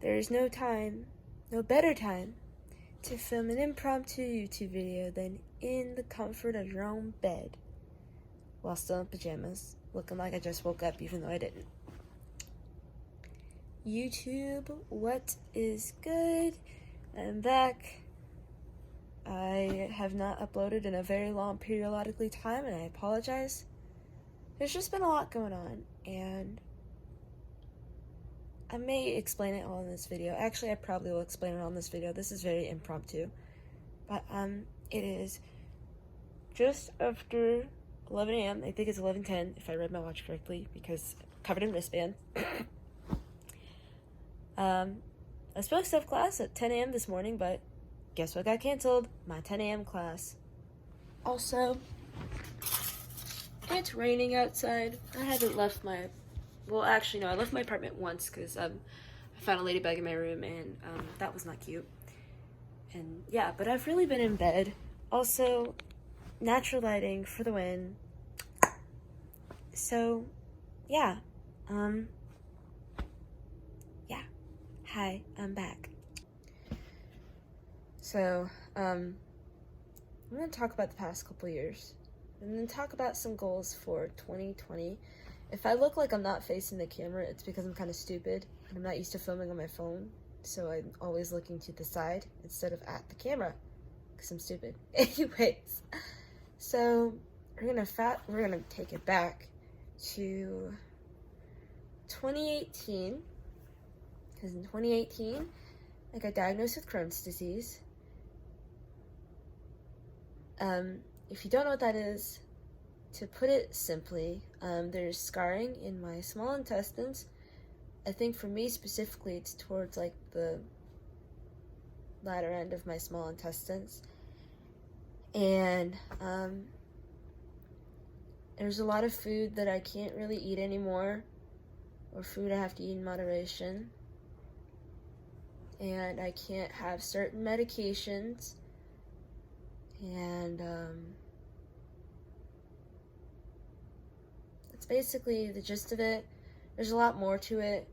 there is no time, no better time, to film an impromptu YouTube video than in the comfort of your own bed, while still in pajamas, looking like I just woke up even though I didn't. YouTube, what is good? I'm back. I have not uploaded in a very long periodically time, and I apologize. There's just been a lot going on, and I may explain it all in this video. Actually, I probably will explain it all in this video. This is very impromptu. But, it is just after 11 a.m. I think it's 11:10 if I read my watch correctly, because I'm covered in wristband. I was supposed to have class at 10 a.m. this morning, but guess what got canceled? My 10 a.m. class. Also, it's raining outside. I haven't left my... Well, actually, no, I left my apartment once because I found a ladybug in my room, and that was not cute. And yeah, but I've really been in bed. Also, natural lighting for the win. So, yeah. Yeah. Hi, I'm back. So, I'm going to talk about the past couple years, and then talk about some goals for 2020. If I look like I'm not facing the camera, it's because I'm kind of stupid, and I'm not used to filming on my phone, so I'm always looking to the side instead of at the camera, because I'm stupid. Anyways, so we're gonna take it back to 2018, because in 2018, I got diagnosed with Crohn's disease. If you don't know what that is, to put it simply, there's scarring in my small intestines. I think for me specifically, it's towards like the latter end of my small intestines. And there's a lot of food that I can't really eat anymore, or food I have to eat in moderation. And I can't have certain medications. And basically the gist of it. There's a lot more to it,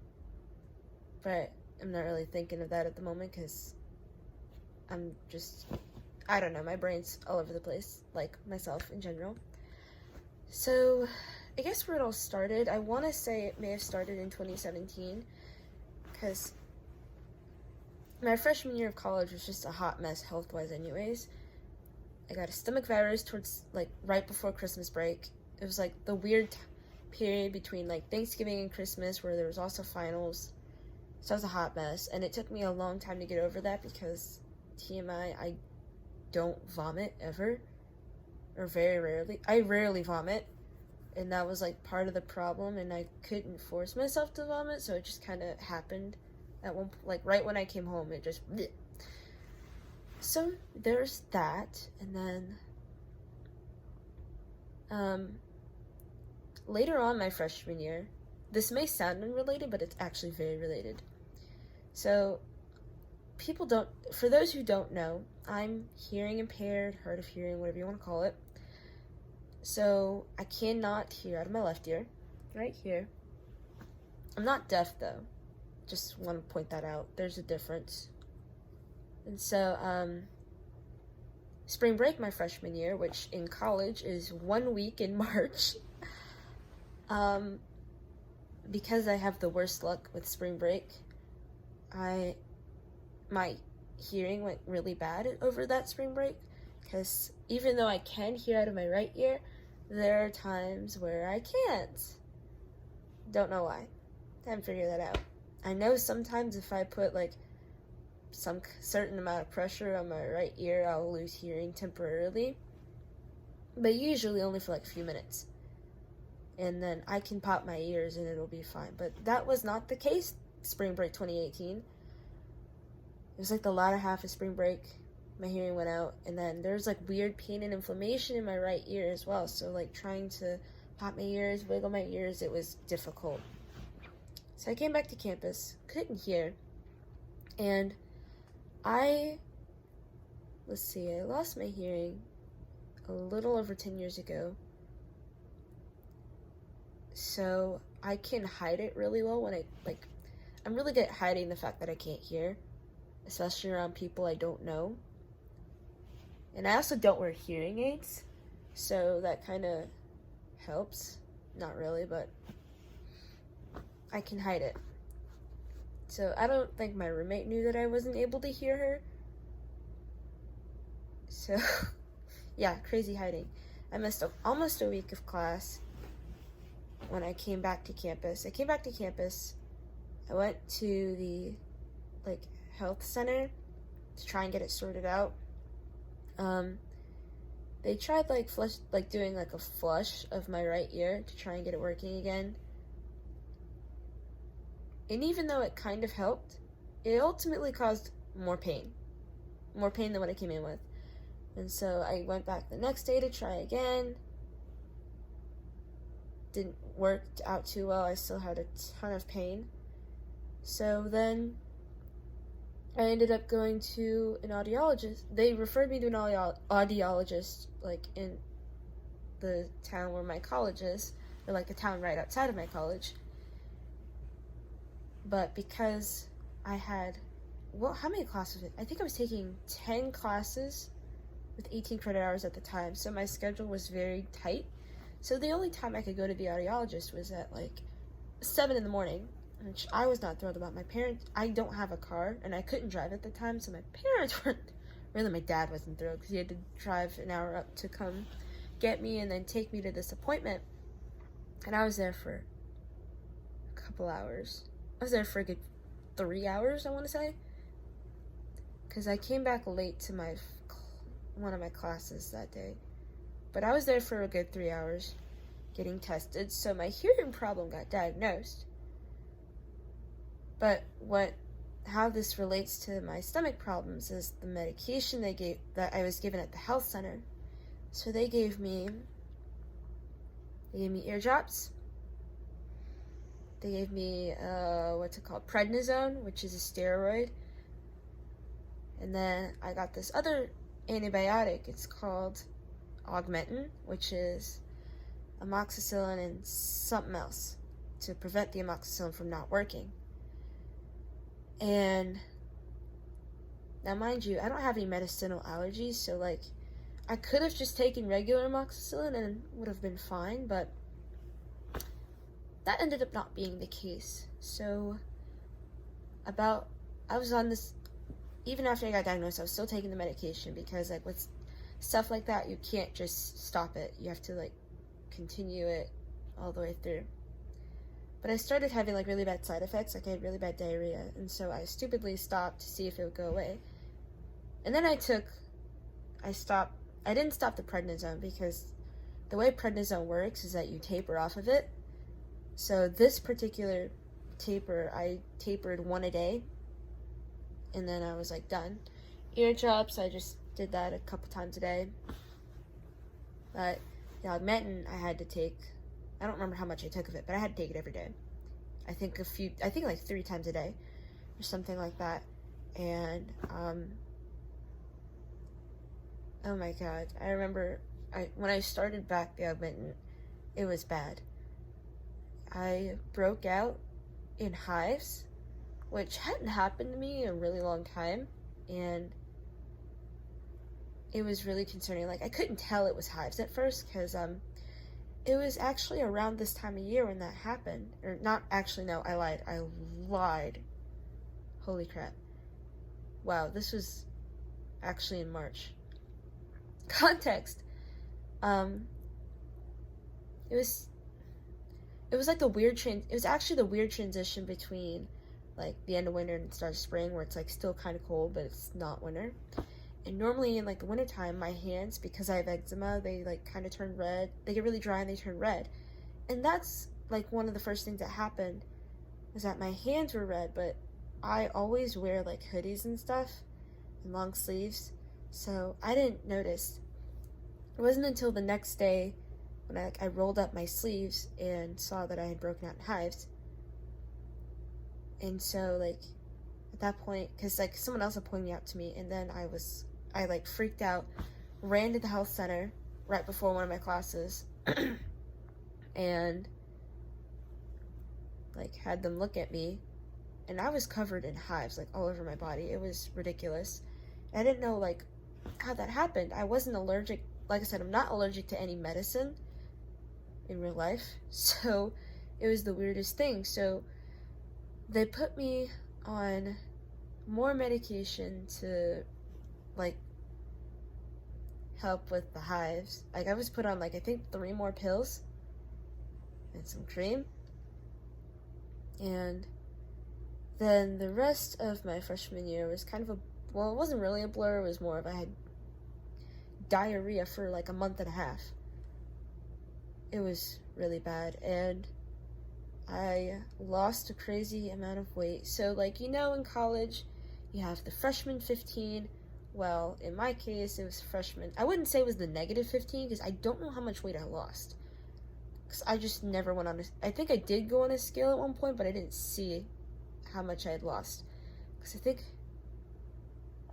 but I'm not really thinking of that at the moment because I don't know, my brain's all over the place, like myself in general. So I guess where it all started, I want to say it may have started in 2017, because my freshman year of college was just a hot mess health-wise anyways. I got a stomach virus towards, like, right before Christmas break. It was like the weird period between like Thanksgiving and Christmas where there was also finals, so it was a hot mess, and it took me a long time to get over that because, TMI, I don't vomit ever, or very rarely. I rarely vomit, and that was like part of the problem, and I couldn't force myself to vomit, so it just kind of happened at one, like right when I came home, it just bleh. So there's that, and then later on my freshman year, this may sound unrelated, but it's actually very related. So, for those who don't know, I'm hearing impaired, hard of hearing, whatever you want to call it. So, I cannot hear out of my left ear, right here. I'm not deaf though, just want to point that out. There's a difference. And so, spring break my freshman year, which in college is 1 week in March, because I have the worst luck with spring break, my hearing went really bad over that spring break, because even though I can hear out of my right ear, there are times where I can't. Don't know why. Haven't figured that out. I know sometimes if I put like some certain amount of pressure on my right ear, I'll lose hearing temporarily, but usually only for like a few minutes. And then I can pop my ears and it'll be fine. But that was not the case spring break 2018. It was like the latter half of spring break, my hearing went out, and then there's like weird pain and inflammation in my right ear as well. So like trying to pop my ears, wiggle my ears, it was difficult. So I came back to campus, couldn't hear, and I lost my hearing a little over 10 years ago. So I can hide it really well when I'm really good at hiding the fact that I can't hear, especially around people I don't know. And I also don't wear hearing aids, so that kind of helps. Not really, but I can hide it. So I don't think my roommate knew that I wasn't able to hear her. So, yeah, crazy hiding. I missed almost a week of class when I came back to campus. I went to the, health center to try and get it sorted out. They tried, doing, a flush of my right ear to try and get it working again. And even though it kind of helped, it ultimately caused more pain than what I came in with. And so I went back the next day to try again. Didn't work out too well. I still had a ton of pain. So then I ended up going to an audiologist. They referred me to an audiologist, in the town where my college is, or the town right outside of my college. But because I had, how many classes? I think I was taking 10 classes with 18 credit hours at the time, so my schedule was very tight. So the only time I could go to the audiologist was at 7 in the morning, which I was not thrilled about. My parents, I don't have a car, and I couldn't drive at the time, so my parents weren't, really my dad wasn't thrilled, because he had to drive an hour up to come get me and then take me to this appointment. And I was there for a couple hours. I was there for a good 3 hours, I want to say, because I came back late to one of my classes that day. But I was there for a good 3 hours getting tested, so my hearing problem got diagnosed. But how this relates to my stomach problems is the medication that I was given at the health center. So they gave me ear drops. They gave me prednisone, which is a steroid. And then I got this other antibiotic. It's called Augmentin, which is amoxicillin and something else to prevent the amoxicillin from not working. And now, mind you, I don't have any medicinal allergies, so I could have just taken regular amoxicillin and would have been fine, but that ended up not being the case. So I was on this, even after I got diagnosed, I was still taking the medication, because with stuff like that, you can't just stop it. You have to continue it all the way through. But I started having really bad side effects. I had really bad diarrhea, and so I stupidly stopped to see if it would go away. And then I didn't stop the prednisone, because the way prednisone works is that you taper off of it. So this particular taper, I tapered one a day, and then I was done. Ear drops, I just did that a couple times a day. But the Augmentin I had to take, I don't remember how much I took of it, but I had to take it every day. I think 3 times a day, or something like that. And, oh my god, I remember when I started back the Augmentin, it was bad. I broke out in hives, which hadn't happened to me in a really long time, and it was really concerning. I couldn't tell it was hives at first, because it was actually around this time of year when that happened. Or not actually, no, I lied. Holy crap. Wow, this was actually in March. Context. It was the weird it was actually the weird transition between the end of winter and start of spring, where it's still kind of cold, but it's not winter. And normally in the wintertime, my hands, because I have eczema, they kind of turn red. They get really dry and they turn red. And that's one of the first things that happened, was that my hands were red, but I always wear hoodies and stuff and long sleeves, so I didn't notice. It wasn't until the next day when I rolled up my sleeves and saw that I had broken out in hives. And so at that point, because someone else had pointed out to me, and then I freaked out, ran to the health center right before one of my classes, and had them look at me, and I was covered in hives, like, all over my body. It was ridiculous. I didn't know, like, how that happened. I wasn't allergic. Like I said, I'm not allergic to any medicine in real life, so it was the weirdest thing. So they put me on more medication to, like, help with the hives. Like, I was put on, like, I think 3 more pills and some cream. And then the rest of my freshman year was kind of a, well, it wasn't really a blur. It was more of, I had diarrhea for like a month and a half. It was really bad, and I lost a crazy amount of weight. So, like, you know, in college, you have the freshman 15. Well, in my case, it was freshman. I wouldn't say it was the negative 15, because I don't know how much weight I lost. Because I just never went on I think I did go on a scale at one point, but I didn't see how much I had lost. Because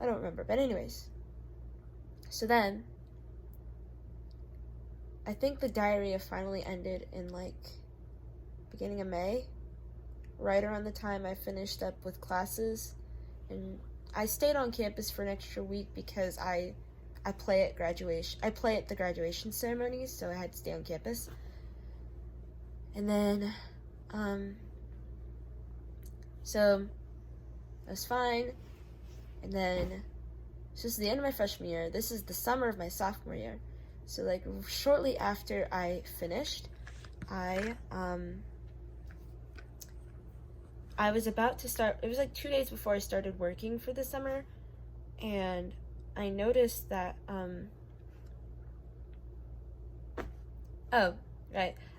I don't remember. But anyways, so then, I think the diarrhea finally ended in, like, beginning of May, right around the time I finished up with classes. And I stayed on campus for an extra week because I play at graduation. I play at the graduation ceremonies, so I had to stay on campus. And then, so I was fine. And then, so this is the end of my freshman year. This is the summer of my sophomore year. So, like, shortly after I finished, I was about to start, it was like 2 days before I started working for the summer, and I noticed that,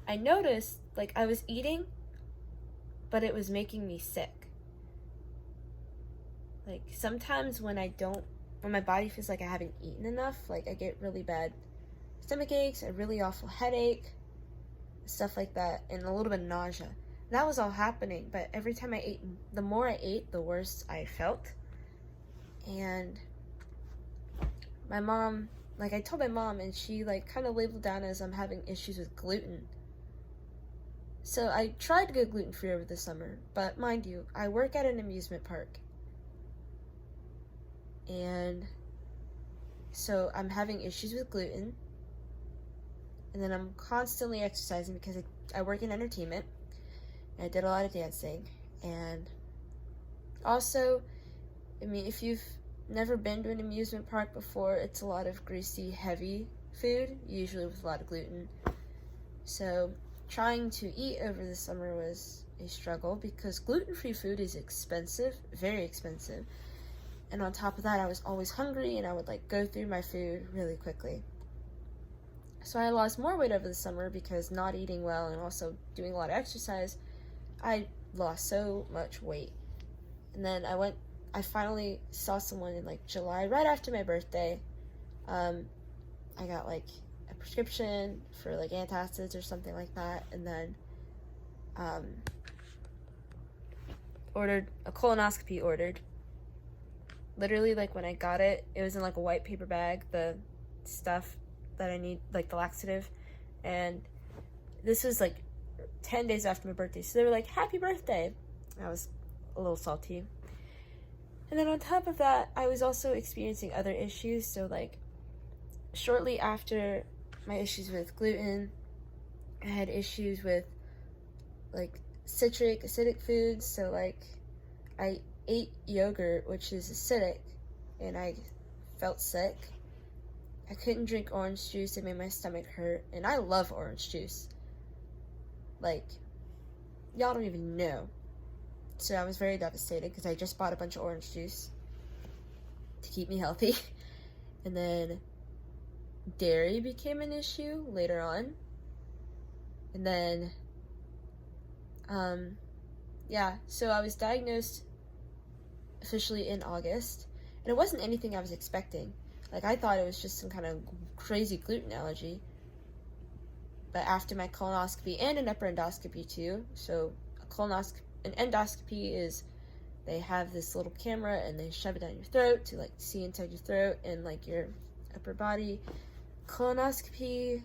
I noticed, like, I was eating, but it was making me sick. Like, sometimes when my body feels like I haven't eaten enough, like, I get really bad stomach aches, a really awful headache, stuff like that, and a little bit of nausea. And that was all happening, but every time I ate, the more I ate, the worse I felt. And my mom, like, I told my mom, and she, like, kind of labeled down as I'm having issues with gluten. So I tried to go gluten-free over the summer, but mind you, I work at an amusement park. And so I'm having issues with gluten. And then I'm constantly exercising because I work in entertainment. And I did a lot of dancing. And also, I mean, if you've never been to an amusement park before, it's a lot of greasy, heavy food, usually with a lot of gluten. So trying to eat over the summer was a struggle because gluten-free food is expensive, very expensive. And on top of that, I was always hungry, and I would, like, go through my food really quickly. So I lost more weight over the summer because not eating well and also doing a lot of exercise, I lost so much weight. And then I finally saw someone in, like, July, right after my birthday. I got, like, a prescription for, like, antacids or something like that, and then ordered a colonoscopy. Literally, like, when I got it, it was in, like, a white paper bag, the stuff that I need, like, the laxative, and this was, like, 10 days after my birthday, so they were like, happy birthday. I was a little salty. And then on top of that, I was also experiencing other issues, so, like, shortly after my issues with gluten, I had issues with, like, acidic foods, so, like, I ate yogurt, which is acidic, and I felt sick. I couldn't drink orange juice, it made my stomach hurt, and I love orange juice. Like, y'all don't even know. So I was very devastated because I just bought a bunch of orange juice to keep me healthy. And then dairy became an issue later on. And then, so I was diagnosed officially in August, and it wasn't anything I was expecting. Like, I thought it was just some kind of crazy gluten allergy. But after my colonoscopy and an upper endoscopy too, so an endoscopy is, they have this little camera and they shove it down your throat to, like, see inside your throat and, like, your upper body. Colonoscopy,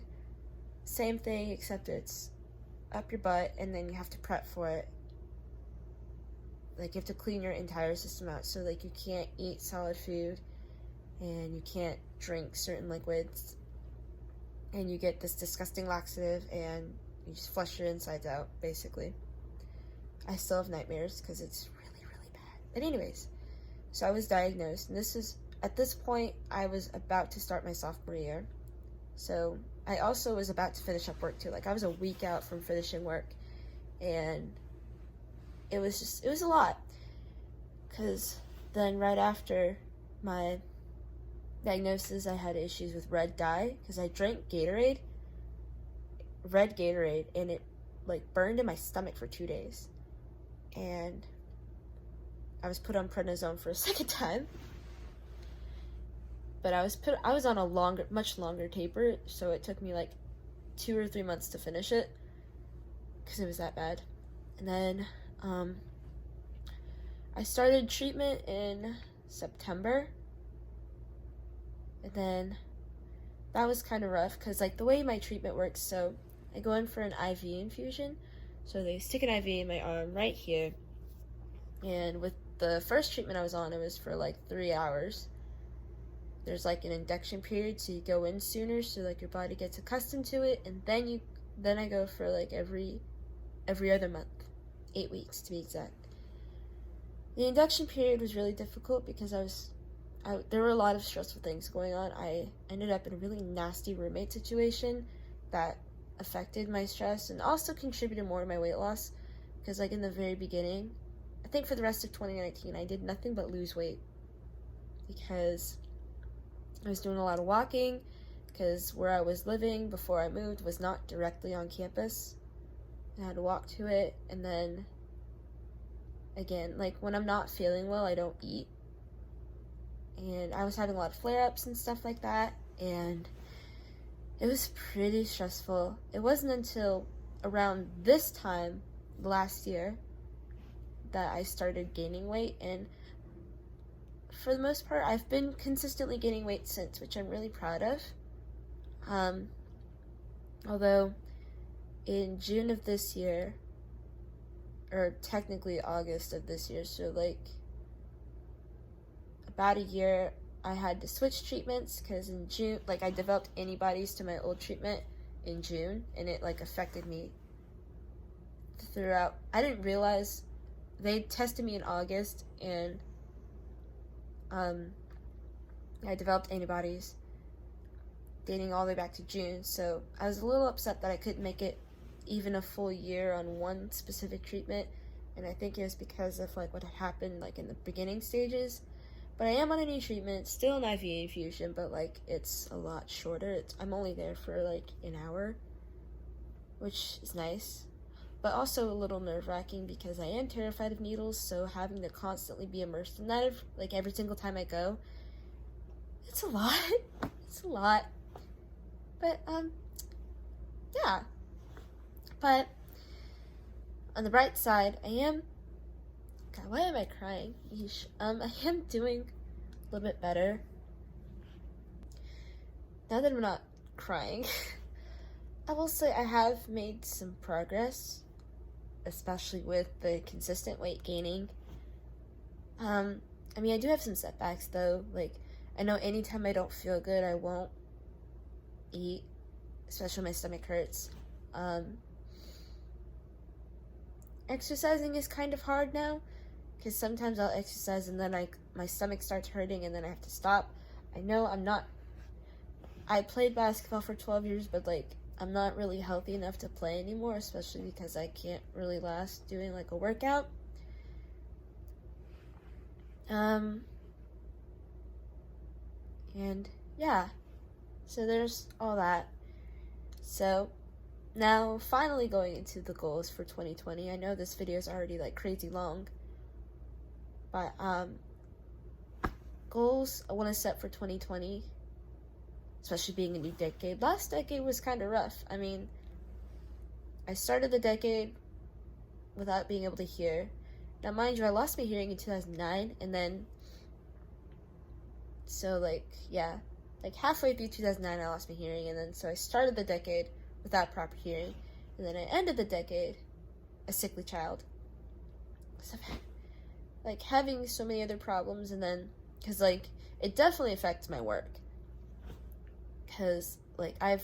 same thing, except it's up your butt and then you have to prep for it. like, you have to clean your entire system out. So, like, you can't eat solid food, and you can't drink certain liquids, and you get this disgusting laxative, and you just flush your insides out, basically. I still have nightmares because it's really, really bad. But anyways, so I was diagnosed, and at this point, I was about to start my sophomore year. So I also was about to finish up work too. Like, I was a week out from finishing work, and it was a lot. Because then right after my diagnosis, I had issues with red dye, because I drank red Gatorade, and it, like, burned in my stomach for 2 days. And I was put on prednisone for a second time. But I was on a much longer taper, so it took me like 2 or 3 months to finish it, because it was that bad. And then I started treatment in September, and then that was kind of rough, because, like, the way my treatment works, so I go in for an IV infusion, so they stick an IV in my arm right here, and with the first treatment I was on, it was for like 3 hours. There's like an induction period, so you go in sooner, so like your body gets accustomed to it, and then I go for like every other month, 8 weeks to be exact. The induction period was really difficult because there were a lot of stressful things going on. I ended up in a really nasty roommate situation that affected my stress and also contributed more to my weight loss, because, like, in the very beginning, I think for the rest of 2019, I did nothing but lose weight, because I was doing a lot of walking, because where I was living before I moved was not directly on campus. I had to walk to it, and then, again, like, when I'm not feeling well, I don't eat. And I was having a lot of flare-ups and stuff like that, and it was pretty stressful. It wasn't until around this time last year that I started gaining weight, and for the most part, I've been consistently gaining weight since, which I'm really proud of. Although, in June of this year, or technically August of this year, so, like, about a year, I had to switch treatments, because in June, like, I developed antibodies to my old treatment in June, and it, like, affected me throughout. I didn't realize they tested me in August, and I developed antibodies dating all the way back to June, so I was a little upset that I couldn't make it even a full year on one specific treatment, and I think it was because of, like, what had happened, like, in the beginning stages. But I am on a new treatment, still an IV infusion, but, like, it's a lot shorter. I'm only there for, like, an hour, which is nice, but also a little nerve-wracking, because I am terrified of needles, so having to constantly be immersed in that, like, every single time I go, it's a lot. It's a lot. But, yeah. But, on the bright side, God, why am I crying? Yeesh. I am doing a little bit better. Now that I'm not crying, I will say I have made some progress, especially with the consistent weight gaining. I mean, I do have some setbacks, though. Like, I know anytime I don't feel good, I won't eat, especially when my stomach hurts. Exercising is kind of hard now, because sometimes I'll exercise and then my stomach starts hurting and then I have to stop. I played basketball for 12 years, but, like, I'm not really healthy enough to play anymore, especially because I can't really last doing, like, a workout. And, yeah, so there's all that. So, now, finally going into the goals for 2020. I know this video is already, like, crazy long, but, goals I want to set for 2020, especially being a new decade. Last decade was kind of rough. I mean, I started the decade without being able to hear. Now, mind you, I lost my hearing in 2009, and then, so, like, yeah, like, halfway through 2009, I lost my hearing, and then, so I started the decade without proper hearing, and then I ended the decade a sickly child. So, like having so many other problems, and then because like it definitely affects my work, because like I've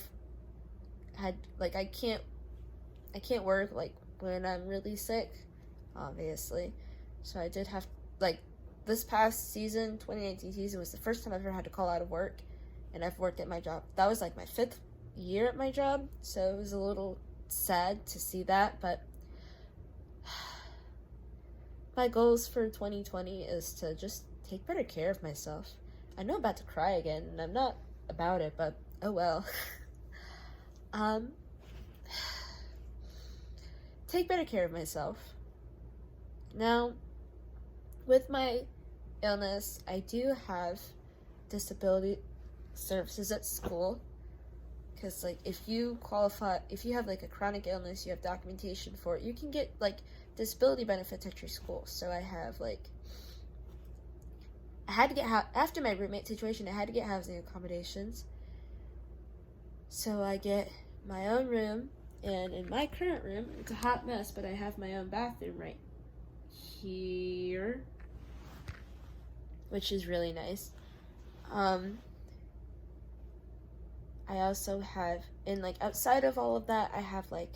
had like I can't work like when I'm really sick, obviously. So I did have like this past season, 2019 season, was the first time I've ever had to call out of work, and I've worked at my job. That was like my 5th year at my job, so it was a little sad to see that, but my goals for 2020 is to just take better care of myself. I know I'm about to cry again, and I'm not about it, but oh well. Take better care of myself. Now, with my illness, I do have disability services at school, because like if you have like a chronic illness, you have documentation for it, you can get like disability benefits at your school. So I have like, I had to get after my roommate situation, I had to get housing accommodations. So I get my own room, and in my current room, it's a hot mess, but I have my own bathroom right here, which is really nice. I also have, and like outside of all of that, I have like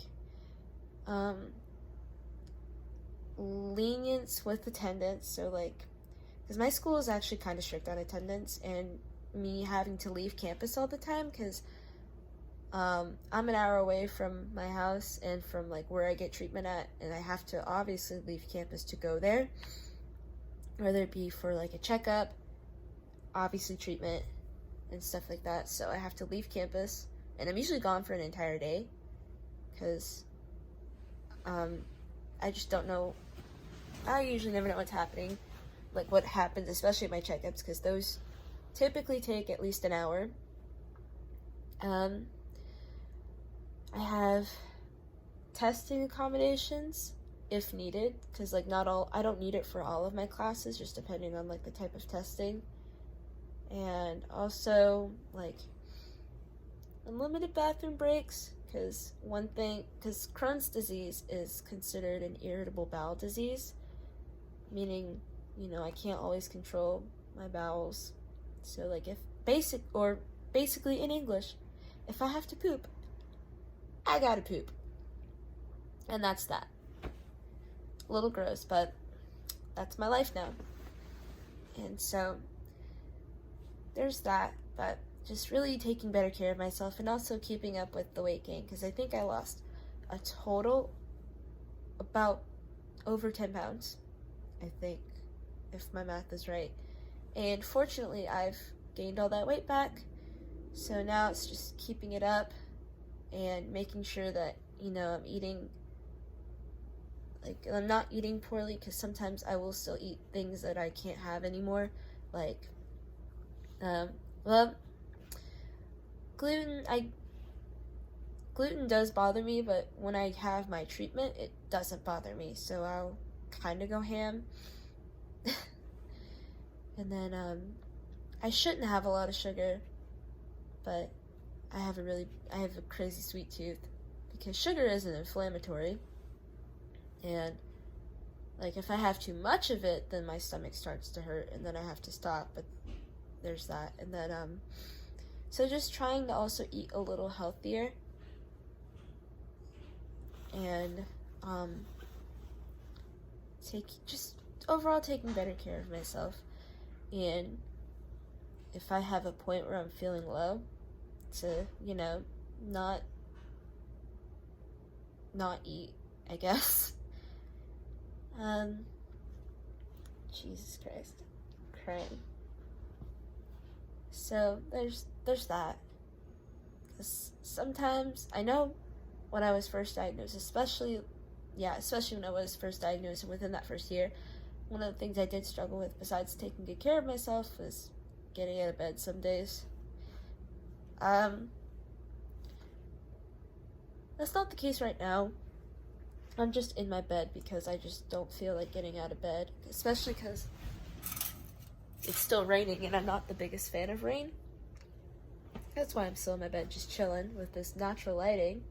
lenience with attendance. So like, because my school is actually kind of strict on attendance, and me having to leave campus all the time, because I'm an hour away from my house and from like where I get treatment at, and I have to obviously leave campus to go there, whether it be for like a checkup, obviously treatment, and stuff like that. So I have to leave campus, and I'm usually gone for an entire day, because I just don't know. I usually never know what's happening, like what happens, especially at my checkups, because those typically take at least an hour. I have testing accommodations if needed, because like I don't need it for all of my classes, just depending on like the type of testing. And also like unlimited bathroom breaks, because Crohn's disease is considered an irritable bowel disease, meaning, I can't always control my bowels. So like basically in English, if I have to poop, I gotta poop. And that's that. A little gross, but that's my life now. And so there's that, but just really taking better care of myself, and also keeping up with the weight gain, because I think I lost a total about over 10 pounds, I think, if my math is right. And fortunately, I've gained all that weight back, so now it's just keeping it up and making sure that, I'm eating, like, I'm not eating poorly, because sometimes I will still eat things that I can't have anymore, like, gluten does bother me, but when I have my treatment, it doesn't bother me, so I'll kind of go ham. And then, I shouldn't have a lot of sugar, but I have a crazy sweet tooth, because sugar isn't inflammatory, and like if I have too much of it, then my stomach starts to hurt, and then I have to stop. But there's that. And then so just trying to also eat a little healthier, and overall taking better care of myself. And if I have a point where I'm feeling low, to not eat, I guess. Jesus Christ, I'm crying. So there's that. 'Cause sometimes, I know when I was first diagnosed, especially when I was first diagnosed, and within that first year, one of the things I did struggle with, besides taking good care of myself, was getting out of bed some days. That's not the case right now. I'm just in my bed because I just don't feel like getting out of bed, especially because it's still raining, and I'm not the biggest fan of rain. That's why I'm still in my bed, just chilling with this natural lighting.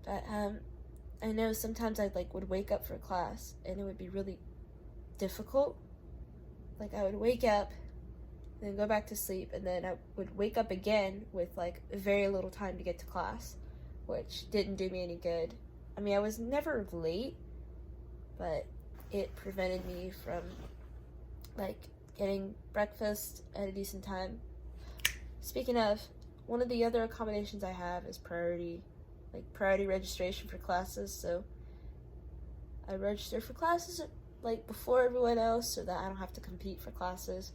But I know sometimes I like would wake up for class and it would be really difficult. Like I would wake up, then go back to sleep, and then I would wake up again with like very little time to get to class, which didn't do me any good. I mean, I was never late, but it prevented me from like getting breakfast at a decent time. Speaking of, one of the other accommodations I have is priority registration for classes, so I register for classes like before everyone else so that I don't have to compete for classes.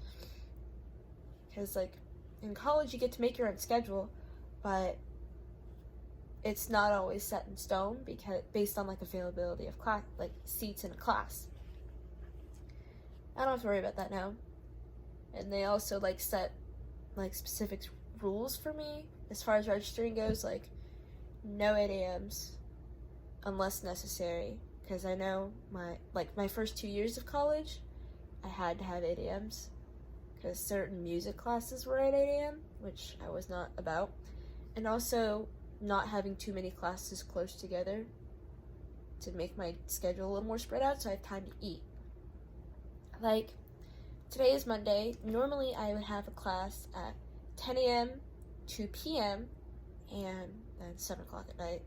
Because like in college you get to make your own schedule, but it's not always set in stone because based on like availability of class, like seats in a class. I don't have to worry about that now. And they also like set like specific rules for me as far as registering goes, like no 8 a.m.s unless necessary, because I know my first 2 years of college I had to have 8 a.m.s because certain music classes were at 8 a.m., which I was not about, and also not having too many classes close together to make my schedule a little more spread out so I have time to eat. Like, today is Monday. Normally I would have a class at 10 a.m., 2 p.m., and then 7 o'clock at night.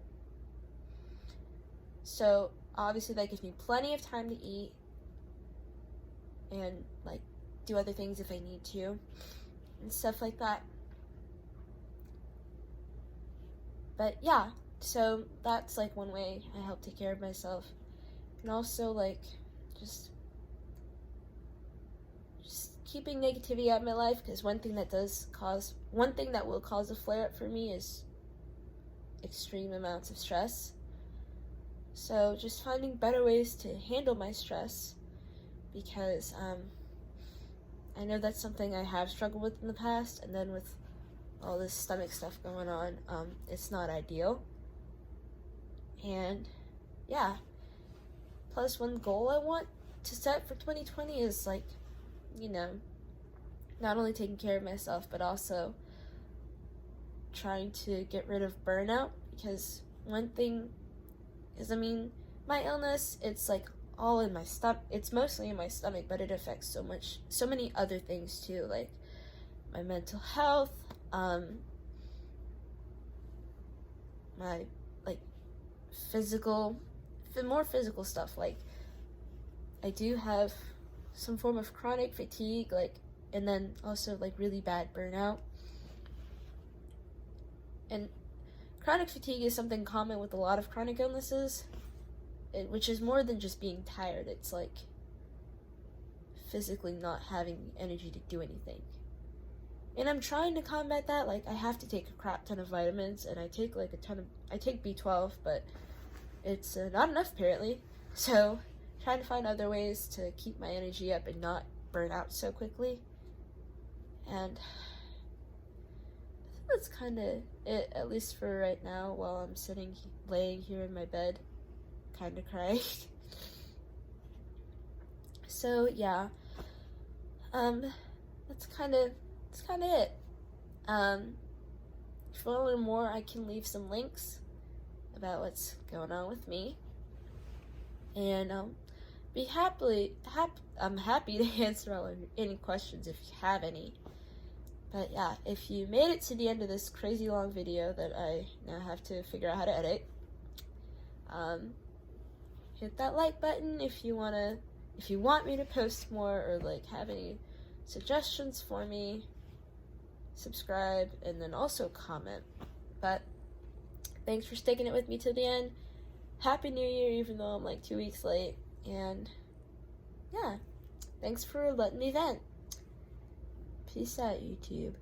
So, obviously that gives me plenty of time to eat and, like, do other things if I need to and stuff like that. But yeah, so that's like one way I help take care of myself. And also like just keeping negativity out of my life, because one thing that will cause a flare up for me is extreme amounts of stress. So just finding better ways to handle my stress, because I know that's something I have struggled with in the past, and then with all this stomach stuff going on, it's not ideal. And yeah, plus one goal I want to set for 2020 is like, you know, not only taking care of myself but also trying to get rid of burnout, because one thing is, I mean, my illness, it's like all in my stomach. It's mostly in my stomach, but it affects so many other things too, like my mental health, my like more physical stuff. Like I do have some form of chronic fatigue, like, and then also like really bad burnout. And chronic fatigue is something common with a lot of chronic illnesses, which is more than just being tired. It's like physically not having energy to do anything. And I'm trying to combat that. Like, I have to take a crap ton of vitamins, and I take B12, but it's not enough apparently. So, trying to find other ways to keep my energy up and not burn out so quickly. And I think that's kind of it, at least for right now, while I'm laying here in my bed, kind of crying. So, yeah. That's kind of it. If you want to learn more, I can leave some links about what's going on with me. And I'm happy to answer any questions if you have any. But yeah, if you made it to the end of this crazy long video that I now have to figure out how to edit, hit that like button if you want me to post more, or like have any suggestions for me. Subscribe, and then also comment. But thanks for sticking it with me till the end. Happy New Year, even though I'm like 2 weeks late. And yeah, thanks for letting me vent. Peace out, YouTube.